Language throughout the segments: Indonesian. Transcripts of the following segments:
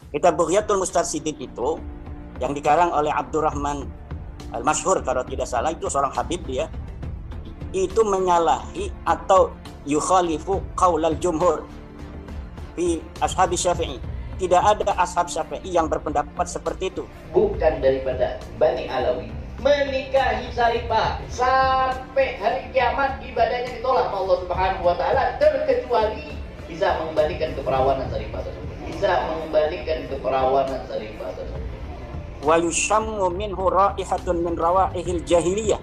Kitab Bughyatul Mustarsyidin itu yang dikarang oleh Abdurrahman Al-Masyhur kalau tidak salah, itu seorang habib dia, itu menyalahi atau yukhalifu qaulal jumhur fi ashabi Syafi'i. Tidak ada ashab Syafi'i yang berpendapat seperti itu. Bukan daripada Bani Alawi menikahi Syarifah sampai hari kiamat, ibadahnya ditolak Allah Subhanahu wa taala, terkecuali bisa mengembalikan keperawanan Syarifah tersebut. Bisa mengembalikan keperawanan Syarifah tersebut. Wa yushammu minhu raihatun min rawaihil jahiliyah.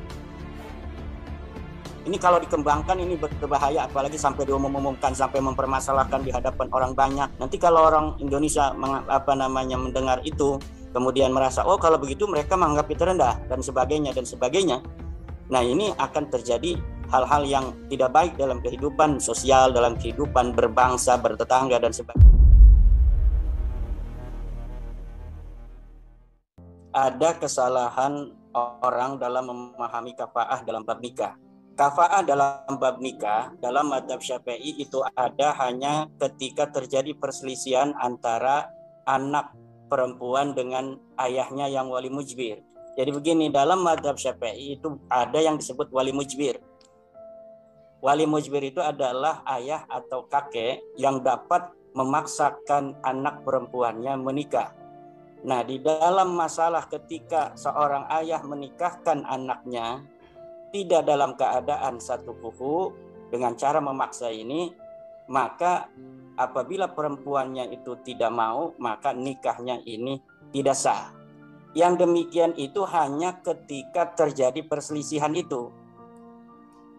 Ini kalau dikembangkan ini berbahaya, apalagi sampai diumumkan, sampai mempermasalahkan di hadapan orang banyak. Nanti kalau orang Indonesia mendengar itu, kemudian merasa, oh kalau begitu mereka menganggap itu rendah dan sebagainya. Nah, ini akan terjadi hal-hal yang tidak baik dalam kehidupan sosial, dalam kehidupan berbangsa, bertetangga dan sebagainya. Ada kesalahan orang dalam memahami kafa'ah dalam bab nikah. Kafa'ah dalam bab nikah, dalam mazhab Syafi'i itu ada hanya ketika terjadi perselisihan antara anak perempuan dengan ayahnya yang wali mujbir. Jadi begini, dalam mazhab Syafi'i itu ada yang disebut wali mujbir. Wali mujbir itu adalah ayah atau kakek yang dapat memaksakan anak perempuannya menikah. Nah, di dalam masalah ketika seorang ayah menikahkan anaknya tidak dalam keadaan satu kufu dengan cara memaksa ini, maka apabila perempuannya itu tidak mau, maka nikahnya ini tidak sah. Yang demikian itu hanya ketika terjadi perselisihan itu,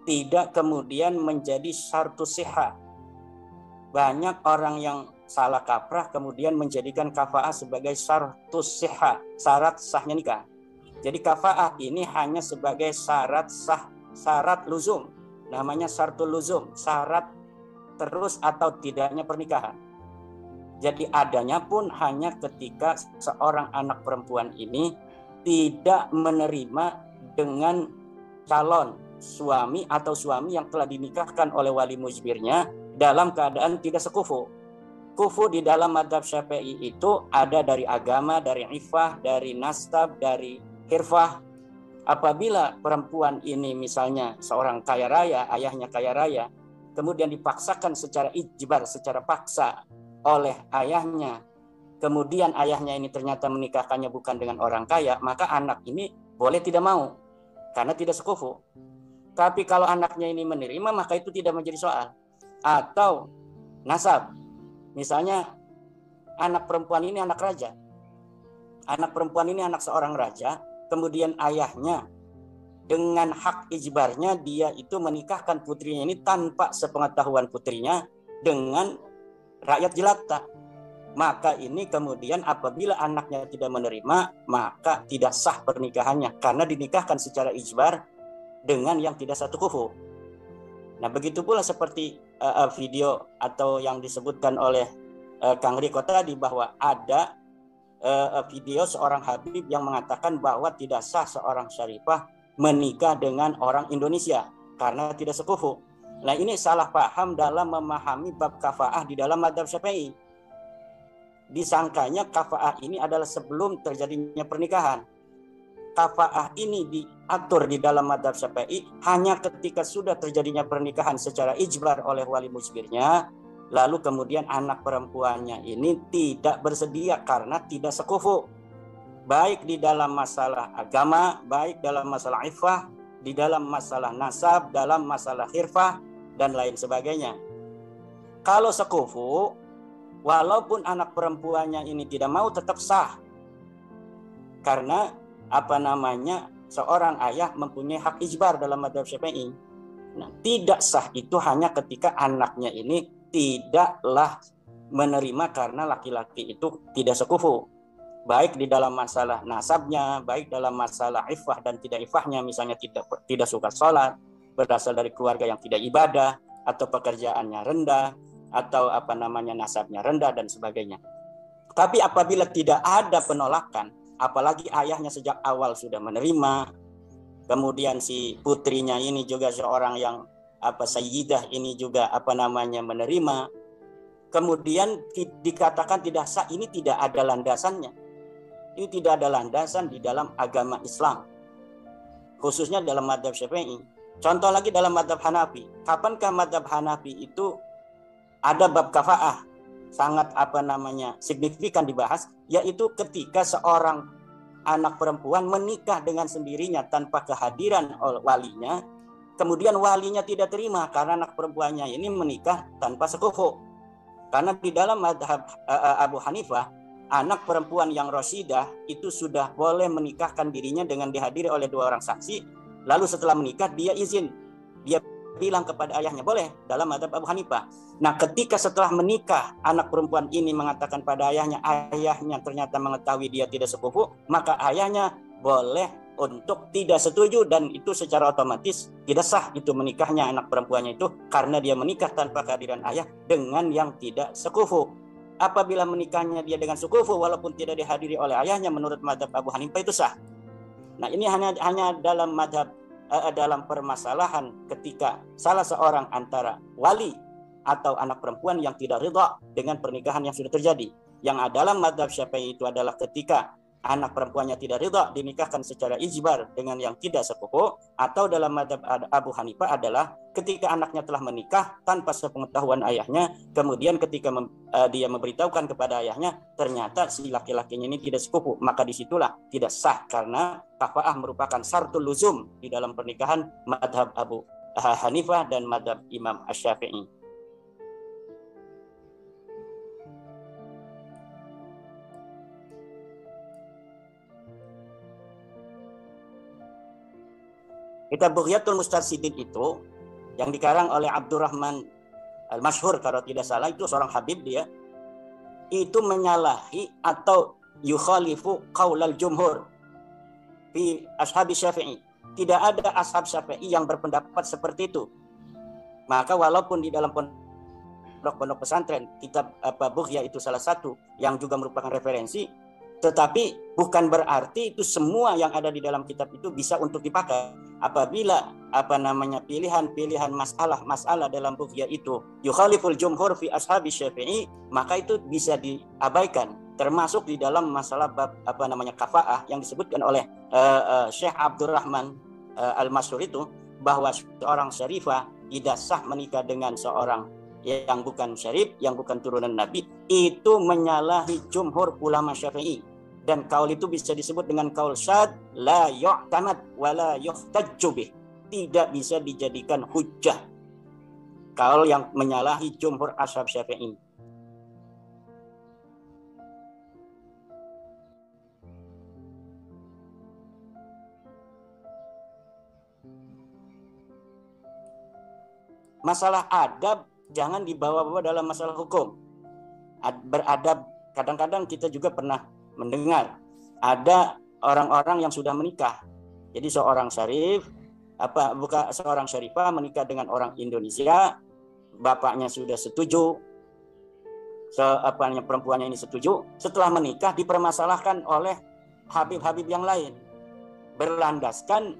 tidak kemudian menjadi syartus sihah. Banyak orang yang salah kaprah kemudian menjadikan kafa'ah sebagai syartus sihah, syarat sahnya nikah. Jadi kafa'ah ini hanya sebagai syarat luzum, namanya syartul luzum, syarat terus atau tidaknya pernikahan. Jadi adanya pun hanya ketika seorang anak perempuan ini tidak menerima dengan calon suami atau suami yang telah dinikahkan oleh wali mujbirnya dalam keadaan tidak sekufu. Kufu di dalam mazhab Syafi'i itu ada dari agama, dari iffah, dari nasab, dari hirfah. Apabila perempuan ini misalnya seorang kaya raya, ayahnya kaya raya, kemudian dipaksakan secara ijbar, secara paksa oleh ayahnya, kemudian ayahnya ini ternyata menikahkannya bukan dengan orang kaya, maka anak ini boleh tidak mau karena tidak sekufu. Tapi kalau anaknya ini menerima, maka itu tidak menjadi soal. Atau nasab, misalnya anak perempuan ini anak raja, anak perempuan ini anak seorang raja, kemudian ayahnya dengan hak ijbarnya dia itu menikahkan putrinya ini tanpa sepengetahuan putrinya dengan rakyat jelata. Maka ini kemudian apabila anaknya tidak menerima, maka tidak sah pernikahannya karena dinikahkan secara ijbar dengan yang tidak satu kufu. Nah, begitu pula seperti video atau yang disebutkan oleh Kang Riko tadi, bahwa ada video seorang habib yang mengatakan bahwa tidak sah seorang syarifah menikah dengan orang Indonesia karena tidak sekufu. Nah, ini salah paham dalam memahami bab kafa'ah di dalam mazhab Syafi'i. Disangkanya kafa'ah ini adalah sebelum terjadinya pernikahan. Kafa'ah ini diatur di dalam mazhab Syafi'i hanya ketika sudah terjadinya pernikahan secara ijbar oleh wali mujbirnya, lalu kemudian anak perempuannya ini tidak bersedia karena tidak sekufu. Baik di dalam masalah agama, baik dalam masalah iffah, di dalam masalah nasab, dalam masalah hirfah, dan lain sebagainya. Kalau sekufu, walaupun anak perempuannya ini tidak mau, tetap sah. Karena seorang ayah mempunyai hak ijbar dalam mazhab Syafi'i. Nah, tidak sah itu hanya ketika anaknya ini tidaklah menerima karena laki-laki itu tidak sekufu. Baik di dalam masalah nasabnya, baik dalam masalah iffah dan tidak iffahnya, misalnya tidak suka sholat, berasal dari keluarga yang tidak ibadah, atau pekerjaannya rendah, atau nasabnya rendah dan sebagainya. Tapi apabila tidak ada penolakan, apalagi ayahnya sejak awal sudah menerima, kemudian si putrinya ini juga seorang yang sayyidah ini juga menerima, kemudian dikatakan tidak sah, ini tidak ada landasannya. Ini tidak ada landasan di dalam agama Islam, khususnya dalam mazhab Syafi'i. Contoh lagi dalam mazhab Hanafi. Kapankah mazhab Hanafi itu ada bab kafa'ah sangat signifikan dibahas, yaitu ketika seorang anak perempuan menikah dengan sendirinya tanpa kehadiran walinya, kemudian walinya tidak terima karena anak perempuannya ini menikah tanpa sekufu. Karena di dalam mazhab Abu Hanifah, anak perempuan yang rosyidah itu sudah boleh menikahkan dirinya dengan dihadiri oleh 2 orang saksi. Lalu setelah menikah dia izin, dia bilang kepada ayahnya, boleh, dalam mazhab Abu Hanifah. Nah, ketika setelah menikah anak perempuan ini mengatakan pada ayahnya ternyata mengetahui dia tidak sepupu, maka ayahnya boleh untuk tidak setuju, dan itu secara otomatis tidak sah itu menikahnya anak perempuannya itu, karena dia menikah tanpa kehadiran ayah dengan yang tidak sekufu. Apabila menikahnya dia dengan sekufu walaupun tidak dihadiri oleh ayahnya, menurut mazhab Abu Hanifah itu sah. Nah, ini hanya dalam mazhab dalam permasalahan ketika salah seorang antara wali atau anak perempuan yang tidak ridha dengan pernikahan yang sudah terjadi. Yang dalam mazhab Syafi'i itu adalah ketika anak perempuannya tidak ridha dinikahkan secara ijbar dengan yang tidak sepupu, atau dalam mazhab Abu Hanifah adalah ketika anaknya telah menikah tanpa sepengetahuan ayahnya, kemudian ketika dia memberitahukan kepada ayahnya ternyata si laki-lakinya ini tidak sepupu, maka disitulah tidak sah, karena kafa'ah merupakan syartul luzum di dalam pernikahan mazhab Abu Hanifah dan mazhab Imam Asy-Syafi'i. Kitab Bughyatul Mustarsyidin itu yang dikarang oleh Abdurrahman Al-Masyhur kalau tidak salah, itu seorang habib, dia itu menyalahi atau yukhalifu qaulal jumhur fi ashabi Syafi'i. Tidak ada ashab Syafi'i yang berpendapat seperti itu. Maka walaupun di dalam pondok pesantren kitab Bughya itu salah satu yang juga merupakan referensi, tetapi bukan berarti itu semua yang ada di dalam kitab itu bisa untuk dipakai. Apabila pilihan-pilihan masalah dalam Bughya itu yukhaliful jumhur fi ashabi Syafi'i, maka itu bisa diabaikan, termasuk di dalam masalah bab kafa'ah yang disebutkan oleh Syekh Abdurrahman Al-Masyhur itu, bahwa seorang syarifah tidak sah menikah dengan seorang yang bukan syarif, yang bukan turunan Nabi, itu menyalahi jumhur ulama Syafi'i. Dan kaul itu bisa disebut dengan kaul syad, la yu'tamad wa la yuhtajju bih. Tidak bisa dijadikan hujjah. Kaul yang menyalahi jumhur ashab Syafi'i. Masalah adab jangan dibawa-bawa dalam masalah hukum. Beradab, kadang-kadang kita juga pernah mendengar ada orang-orang yang sudah menikah. Jadi seorang syarif, seorang syarifah menikah dengan orang Indonesia, bapaknya sudah setuju, perempuannya ini setuju. Setelah menikah dipermasalahkan oleh habib-habib yang lain, berlandaskan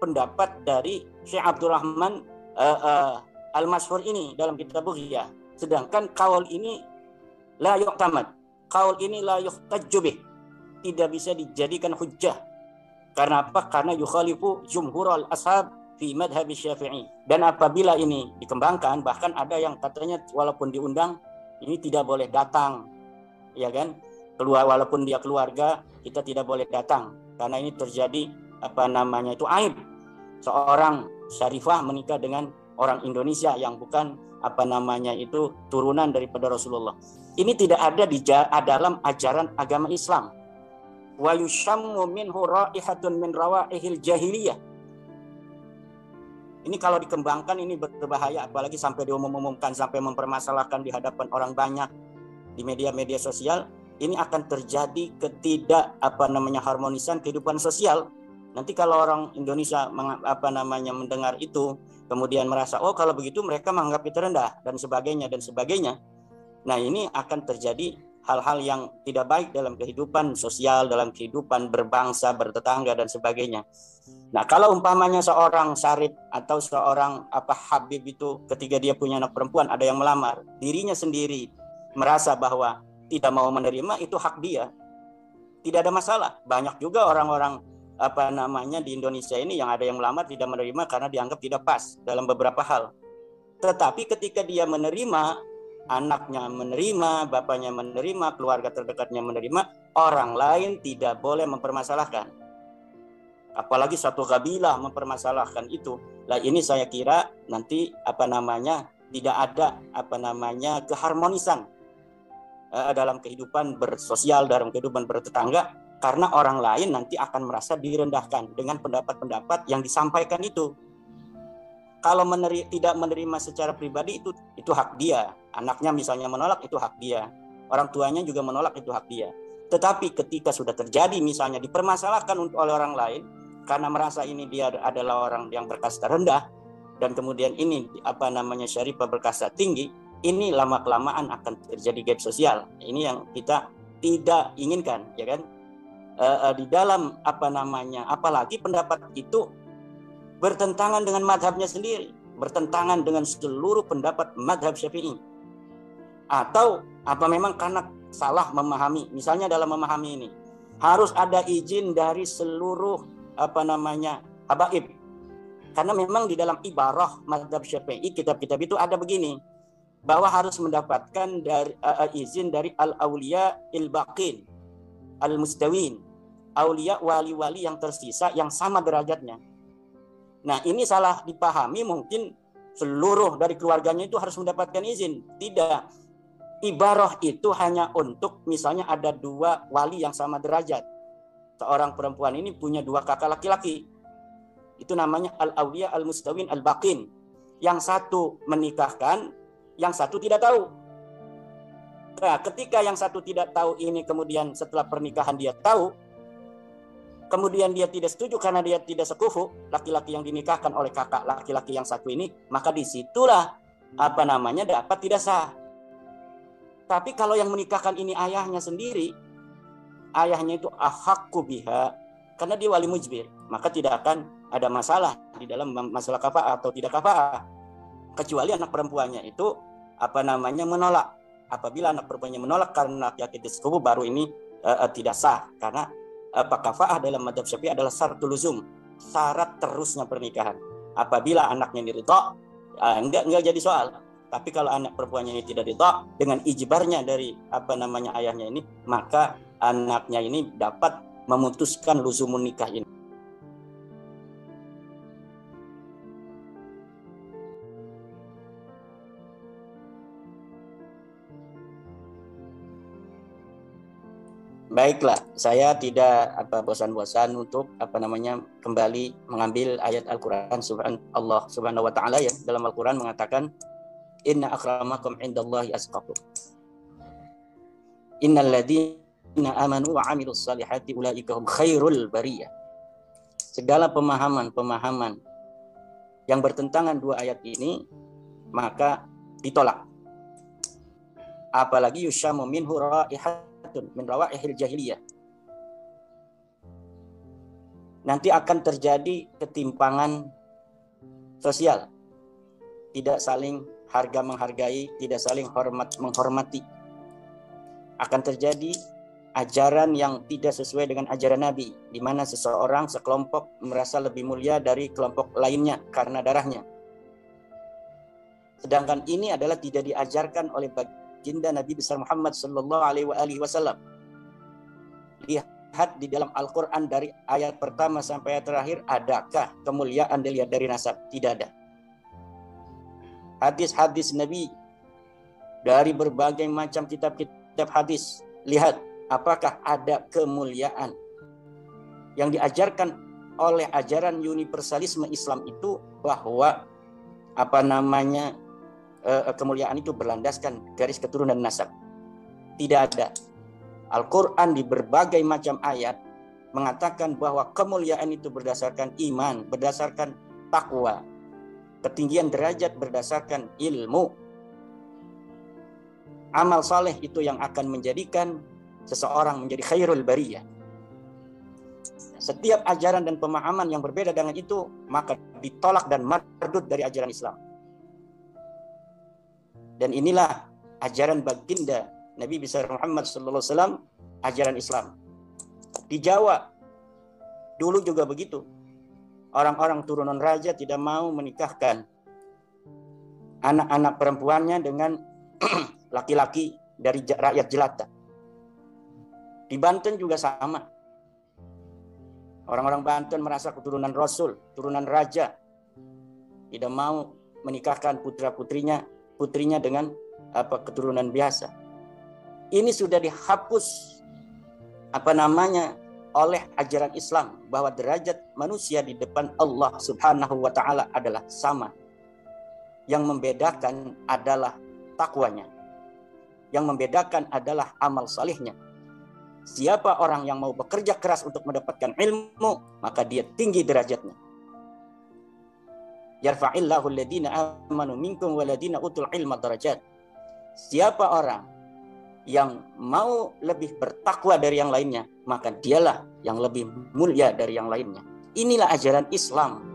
pendapat dari Syekh Abdurrahman Al-Masyhur ini dalam kitab Bughya. Sedangkan kaul ini la yu'tamad. Kaul ini la yuhtajju bih, tidak bisa dijadikan hujjah. Karena apa? Karena yukhalifu jumhurul ashab fi madhhab Syafi'i. Dan apabila ini dikembangkan, bahkan ada yang katanya walaupun diundang ini tidak boleh datang, ya kan? Walaupun dia keluarga, kita tidak boleh datang karena ini terjadi itu aib. Seorang syarifah menikah dengan orang Indonesia yang bukan turunan daripada Rasulullah. Ini tidak ada di dalam ajaran agama Islam. Wa yushammu minhu raihatun min rawaihil jahiliyah. Ini kalau dikembangkan ini berbahaya, apalagi sampai diumumkan, sampai mempermasalahkan di hadapan orang banyak di media-media sosial. Ini akan terjadi harmonisan kehidupan sosial. Nanti kalau orang Indonesia mendengar itu, kemudian merasa oh kalau begitu mereka menganggap itu rendah dan sebagainya. Nah, ini akan terjadi hal-hal yang tidak baik dalam kehidupan sosial, dalam kehidupan berbangsa, bertetangga dan sebagainya. Nah, kalau umpamanya seorang syarif atau seorang habib itu ketika dia punya anak perempuan ada yang melamar, dirinya sendiri merasa bahwa tidak mau menerima, itu hak dia. Tidak ada masalah. Banyak juga orang-orang di Indonesia ini yang ada yang melamar tidak menerima karena dianggap tidak pas dalam beberapa hal. Tetapi ketika dia menerima, anaknya menerima, bapaknya menerima, keluarga terdekatnya menerima, orang lain tidak boleh mempermasalahkan. Apalagi satu kabilah mempermasalahkan itu. Nah, ini saya kira nanti tidak ada keharmonisan dalam kehidupan bersosial, dalam kehidupan bertetangga, karena orang lain nanti akan merasa direndahkan dengan pendapat-pendapat yang disampaikan itu. Kalau tidak menerima secara pribadi itu hak dia. Anaknya misalnya menolak, itu hak dia. Orang tuanya juga menolak, itu hak dia. Tetapi ketika sudah terjadi misalnya dipermasalahkan oleh orang lain karena merasa ini dia adalah orang yang berkasta rendah dan kemudian ini syarifah berkasta tinggi, ini lama-kelamaan akan terjadi gap sosial. Ini yang kita tidak inginkan, ya kan? Di dalam apalagi pendapat itu bertentangan dengan madhabnya sendiri, bertentangan dengan seluruh pendapat madhab Syafi'i, atau memang karena salah memahami. Misalnya dalam memahami ini harus ada izin dari seluruh habaib, karena memang di dalam ibarah madhab Syafi'i, kitab-kitab itu ada begini, bahwa harus mendapatkan dari izin dari al-auliya il-baqin al-mustawin, aulia wali-wali yang tersisa yang sama derajatnya. Nah, ini salah dipahami, mungkin seluruh dari keluarganya itu harus mendapatkan izin. Tidak. Ibarah itu hanya untuk misalnya ada 2 wali yang sama derajat. Seorang perempuan ini punya 2 kakak laki-laki. Itu namanya al-auliya al-mustawin al-baqin. Yang satu menikahkan, yang satu tidak tahu. Nah, ketika yang satu tidak tahu ini kemudian setelah pernikahan dia tahu, kemudian dia tidak setuju karena dia tidak sekufu, laki-laki yang dinikahkan oleh kakak laki-laki yang satu ini, maka disitulah dapat tidak sah. Tapi kalau yang menikahkan ini ayahnya sendiri, ayahnya itu ahaqqu biha, karena dia wali mujbir, maka tidak akan ada masalah di dalam masalah kafa'ah atau tidak kafa'ah. Kecuali anak perempuannya itu menolak. Apabila anak perempuannya menolak karena laki-laki sekufu, baru ini tidak sah, karena kafa'ah dalam madhab Syafi'i adalah syaratul luzum, syarat terusnya pernikahan. Apabila anaknya diridha, enggak jadi soal. Tapi kalau anak perempuannya ini tidak ridha dengan ijbarnya dari ayahnya ini, maka anaknya ini dapat memutuskan luzumun nikah ini. Baiklah, saya tidak bosan-bosan untuk kembali mengambil ayat Al-Qur'an. Allah Subhanahu wa taala ya dalam Al-Qur'an mengatakan, inna akramakum indallahi atqakum. Innal ladzina amanu wa 'amilus salihati ulaika hum khairul bariyah. Segala pemahaman yang bertentangan 2 ayat ini maka ditolak. Apalagi yushamu minhu raihat min rawaihil jahiliyah. Nanti akan terjadi ketimpangan sosial, tidak saling harga menghargai, tidak saling hormat menghormati. Akan terjadi ajaran yang tidak sesuai dengan ajaran Nabi, di mana seseorang sekelompok merasa lebih mulia dari kelompok lainnya karena darahnya. Sedangkan ini adalah tidak diajarkan oleh baginda Nabi besar Muhammad sallallahu alaihi wasallam. Lihat di dalam Al-Qur'an dari ayat pertama sampai ayat terakhir, adakah kemuliaan dilihat dari nasab? Tidak ada. Hadis-hadis Nabi dari berbagai macam kitab-kitab hadis, lihat apakah ada kemuliaan yang diajarkan oleh ajaran universalisme Islam itu, bahwa kemuliaan itu berlandaskan garis keturunan nasab. Tidak ada. Al-Quran di berbagai macam ayat mengatakan bahwa kemuliaan itu berdasarkan iman, berdasarkan takwa, ketinggian derajat berdasarkan ilmu. Amal saleh itu yang akan menjadikan seseorang menjadi khairul bariyah. Setiap ajaran dan pemahaman yang berbeda dengan itu maka ditolak dan mardud dari ajaran Islam. Dan inilah ajaran baginda Nabi besar Muhammad sallallahu alaihi wasallam, ajaran Islam. Di Jawa dulu juga begitu. Orang-orang turunan raja tidak mau menikahkan anak-anak perempuannya dengan laki-laki dari rakyat jelata. Di Banten juga sama. Orang-orang Banten merasa keturunan Rasul, turunan raja, tidak mau menikahkan putrinya dengan keturunan biasa. Ini sudah dihapus oleh ajaran Islam bahwa derajat manusia di depan Allah Subhanahu wa taala adalah sama. Yang membedakan adalah takwanya. Yang membedakan adalah amal salihnya. Siapa orang yang mau bekerja keras untuk mendapatkan ilmu, maka dia tinggi derajatnya. Yarfa'illahu alladhina amanu minkum waladina utul ilma darajat. Siapa orang yang mau lebih bertakwa dari yang lainnya, maka dialah yang lebih mulia dari yang lainnya. Inilah ajaran Islam.